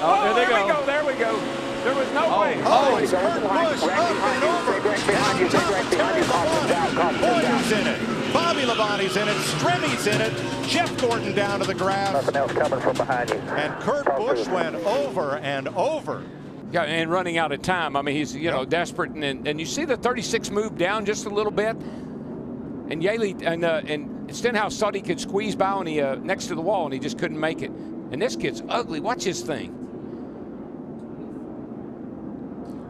Oh, there they go. There we go. There was no way. Oh, it's Kurt Busch up and over. Boyer's in it. Bobby Labonte's in it. Strimmi's in it. Jeff Gordon down to the grass. Nothing else coming from behind you. And Kurt Busch went over and over. Yeah, and running out of time. I mean, he's, you know, desperate. And you see the 36 move down just a little bit. And Yaley and Stenhouse thought he could squeeze by on the, next to the wall, and he just couldn't make it. And this kid's ugly. Watch his thing.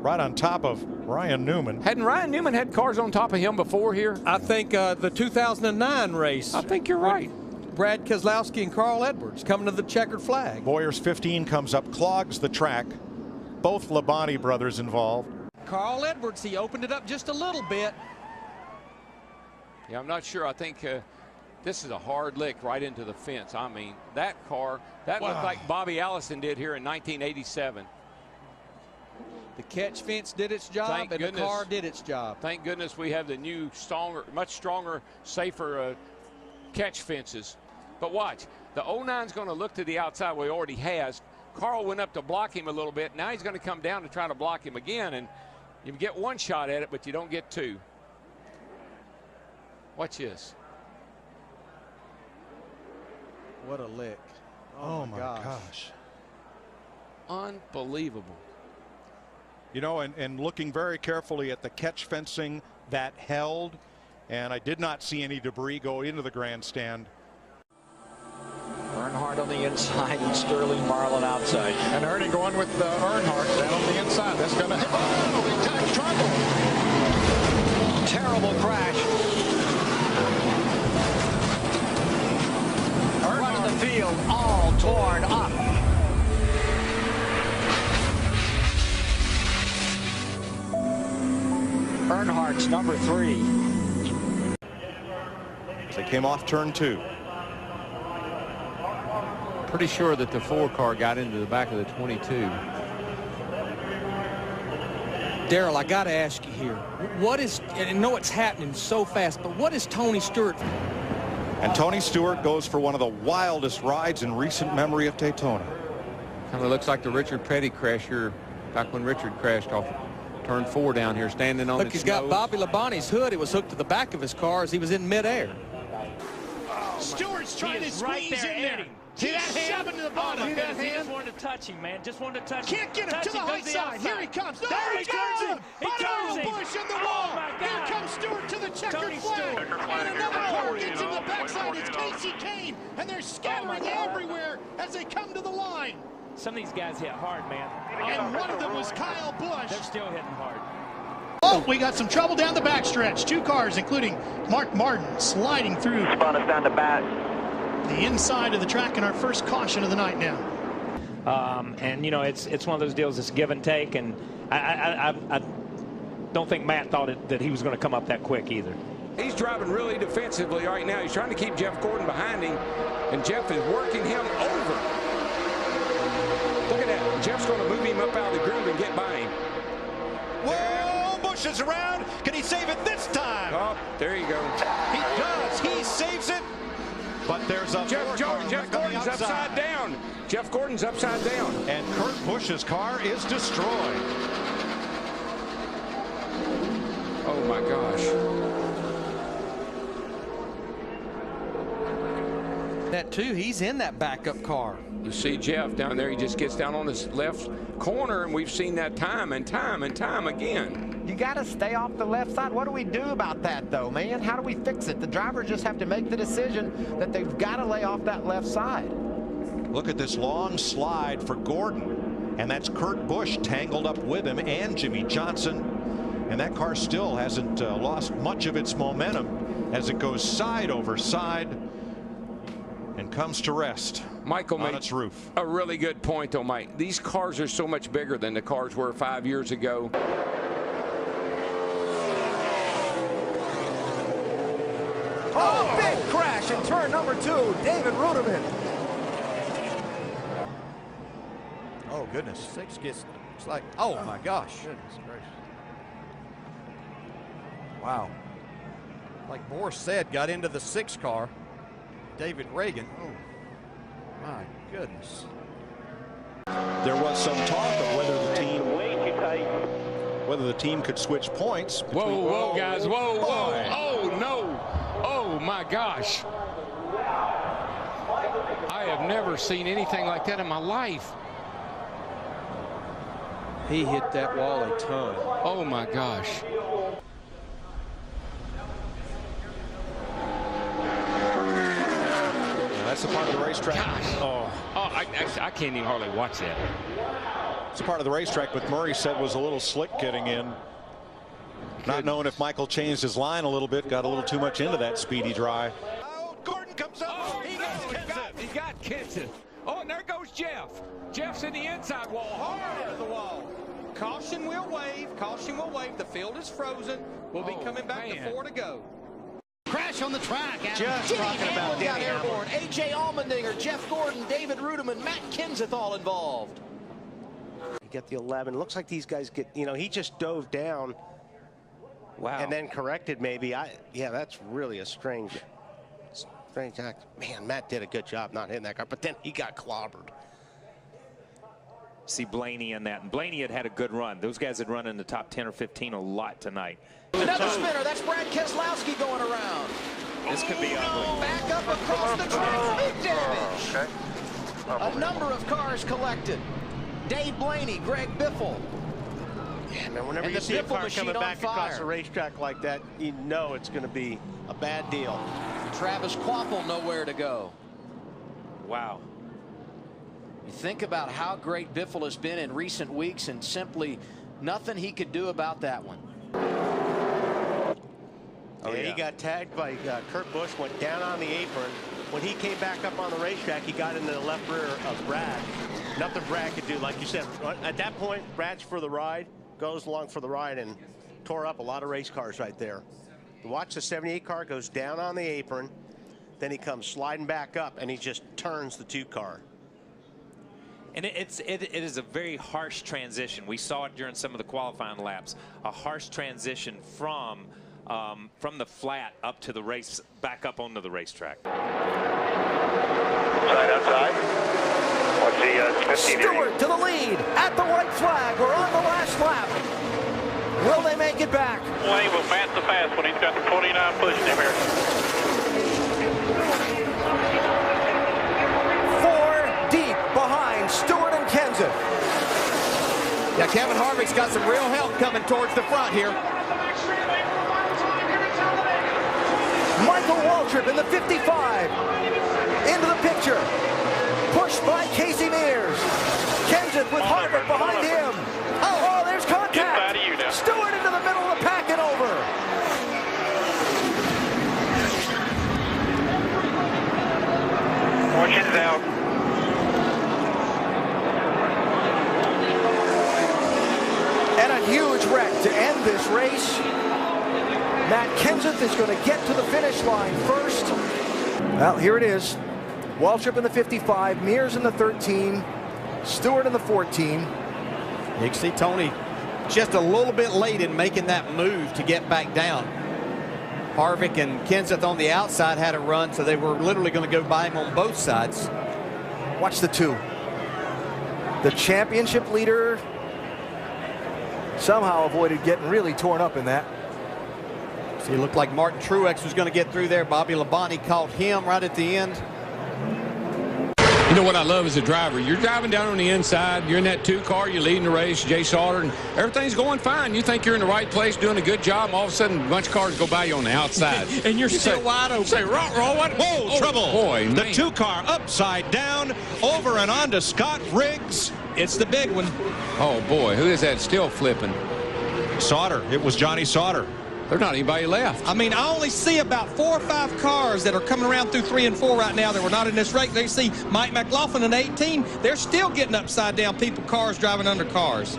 Right on top of Ryan Newman. Hadn't Ryan Newman had cars on top of him before here? I think the 2009 race. I think you're right. Brad Keselowski and Carl Edwards coming to the checkered flag. Boyer's 15 comes up, clogs the track. Both Labonte brothers involved. Carl Edwards, he opened it up just a little bit. Yeah, I'm not sure. I think this is a hard lick right into the fence. I mean, that car, that looked like Bobby Allison did here in 1987. The catch fence did its job, and the car did its job. Thank goodness we have the new, stronger, much stronger, safer catch fences. But watch, the 09's going to look to the outside where he already has. Carl went up to block him a little bit. Now he's going to come down to try to block him again, and you get one shot at it, but you don't get two. Watch this. What a lick. Oh my gosh. Unbelievable. You know, and looking very carefully at the catch fencing that held, and I did not see any debris go into the grandstand. Earnhardt on the inside and Sterling Marlin outside. And Ernie going with Earnhardt down on the inside. That's going to hit. Oh, big time trouble. Terrible crash. Earnhardt in the field, all torn up. Earnhardt's number 3. They came off turn 2. Pretty sure that the 4 car got into the back of the 22. Darrell, I got to ask you here. What is, and I know it's happening so fast, but what is Tony Stewart? And Tony Stewart goes for one of the wildest rides in recent memory of Daytona. Kind of looks like the Richard Petty crash here, back when Richard crashed off turn 4 down here, standing on Look, he's got Bobby Labonte's hood. It was hooked to the back of his car as he was in midair. Stewart's trying to squeeze in there. See that hand? To the bottom. See that hand? He just wanted to touch him, man. Just wanted to touch him. Can't get him to the high side. Here he comes. No, there he turns him. He turns him. Busch in the wall. Here comes Stewart to the checkered flag. And another car gets in the backside. It's Casey Kane. And they're scattering everywhere as they come to the line. Some of these guys hit hard, man. And one of them was Kyle Busch. They're still hitting hard. Oh, we got some trouble down the backstretch. 2 cars, including Mark Martin, sliding through. Spun us down the back. The inside of the track, and our first caution of the night now. And you know, it's one of those deals. It's give and take, and I don't think Matt thought that he was going to come up that quick either. He's driving really defensively right now. He's trying to keep Jeff Gordon behind him, and Jeff is working him over. Look at that. Jeff's going to move him up out of the groove and get by him. Whoa, Busch is around. Can he save it this time? Oh, there you go. He does. He saves it. But there's a Jeff Gordon's upside down. Jeff Gordon's upside down. And Kurt Busch's car is destroyed. Oh my gosh. That too, he's in that backup car. You see Jeff down there, he just gets down on his left corner, and we've seen that time and time and time again. You got to stay off the left side. What do we do about that, though, man? How do we fix it? The drivers just have to make the decision that they've got to lay off that left side. Look at this long slide for Gordon, and that's Kurt Busch tangled up with him and Jimmy Johnson, and that car still hasn't lost much of its momentum as it goes side over side and comes to rest. Michael on made its roof. A really good point, though, Mike. These cars are so much bigger than the cars were 5 years ago. Oh, big crash in turn number 2. David Ruderman. Oh, goodness. 6 gets, it's like, oh, my gosh. Goodness gracious. Wow. Like Boris said, got into the 6 car. David Reagan. Oh, my goodness. There was some talk of whether the team could switch points. Whoa, whoa, guys, whoa, whoa, oh no, oh my gosh. I have never seen anything like that in my life. He hit that wall a ton. Oh my gosh. That's a part of the racetrack. Gosh. Oh, I can't even hardly watch that. It's a part of the racetrack, but Murray said was a little slick getting in. Not knowing if Michael changed his line a little bit, got a little too much into that speedy dry. Oh, Gordon comes up. Oh, he got Kenseth. Oh, and there goes Jeff. Jeff's in the inside wall, hard into the wall. Caution will wave. Caution will wave. The field is frozen. We'll be coming back to 4 to go. Crash on the track. Just Jimmy talking about Hamlin got Danny airborne. A.J. Allmendinger, Jeff Gordon, David Rudiman, Matt Kenseth all involved. You get the 11. Looks like these guys get, he just dove down. Wow. And then corrected maybe. Yeah, that's really a strange act. Man, Matt did a good job not hitting that car, but then he got clobbered. See Blaney in that. And Blaney had a good run. Those guys had run in the top 10 or 15 a lot tonight. Another spinner. That's Brad Keselowski going around. This could be ugly. Back up across the track. Big damage. A number of cars collected. Dave Blaney, Greg Biffle. Yeah, man, whenever you see a car coming back across a racetrack like that, you know it's going to be a bad deal. Travis Quapple nowhere to go. Wow. You think about how great Biffle has been in recent weeks, and simply nothing he could do about that one. He got tagged by Kurt Busch, went down on the apron. When he came back up on the racetrack, he got into the left rear of Brad. Nothing Brad could do. Like you said, at that point, Brad's for the ride, goes along for the ride, and tore up a lot of race cars right there. Watch the 78 car goes down on the apron, then he comes sliding back up, and he just turns the 2 car. And it is a very harsh transition. We saw it during some of the qualifying laps. A harsh transition from the flat up to the race, back up onto the racetrack. Outside. Stewart to the lead at the white flag. We're on the last lap. Will they make it back? Wayne will pass the fast when he's got the 49 pushing him here. 4 deep behind Stewart and Kenseth. Yeah, Kevin Harvick's got some real help coming towards the front here. Michael Waltrip in the 55. Into the picture. Pushed by Casey Mears. Kenseth with Harvick behind him. Oh, there's contact. Stewart into the middle of the pack and over. Caution's out. And a huge wreck to end this race. Matt Kenseth is going to get to the finish line first. Well, here it is. Waltrip in the 55, Mears in the 13, Stewart in the 14. You can see Tony just a little bit late in making that move to get back down. Harvick and Kenseth on the outside had a run, so they were literally going to go by him on both sides. Watch the 2. The championship leader somehow avoided getting really torn up in that. See, it looked like Martin Truex was going to get through there. Bobby Labonte caught him right at the end. You know what I love as a driver? You're driving down on the inside. You're in that 2 car. You're leading the race, Jay Sauter, and everything's going fine. You think you're in the right place, doing a good job. And all of a sudden, a bunch of cars go by you on the outside. And you're still wide open. Say, what? Whoa, trouble. Boy, the 2 car upside down, over and on to Scott Riggs. It's the big one. Oh, boy. Who is that still flipping? Sauter. It was Johnny Sauter. There's not anybody left. I mean, I only see about 4 or 5 cars that are coming around through 3 and 4 right now that were not in this race. They see Mike McLaughlin in 18. They're still getting upside down cars driving under cars.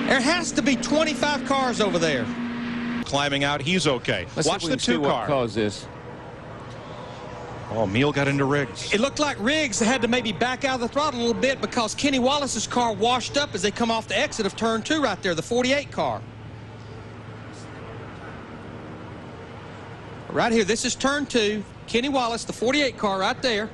There has to be 25 cars over there. Climbing out, he's okay. Watch the 2 car. What caused this? Oh, Meal got into Riggs. It looked like Riggs had to maybe back out of the throttle a little bit because Kenny Wallace's car washed up as they come off the exit of turn 2 right there, the 48 car. Right here, this is turn 2. Kenny Wallace, the 48 car right there.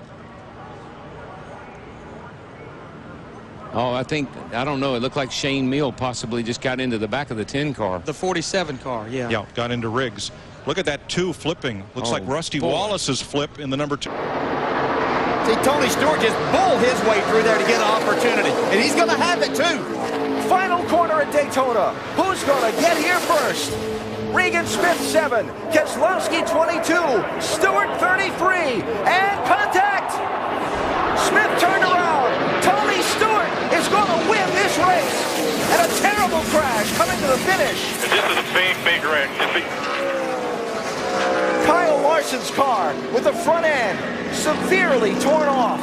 Oh, I don't know. It looked like Shane Meal possibly just got into the back of the 10 car. The 47 car, yeah. Yeah, got into Riggs. Look at that 2 flipping. Looks like Rusty Wallace's flip in the number 2. See, Tony Stewart just bulled his way through there to get an opportunity, and he's going to have it too. Final corner at Daytona. Who's going to get here first? Regan Smith 7, Keselowski 22, Stewart 33, and contact! Smith turned around. Tony Stewart is going to win this race. And a terrible crash coming to the finish. This is a big, big wreck. Kyle Larson's car with the front end severely torn off.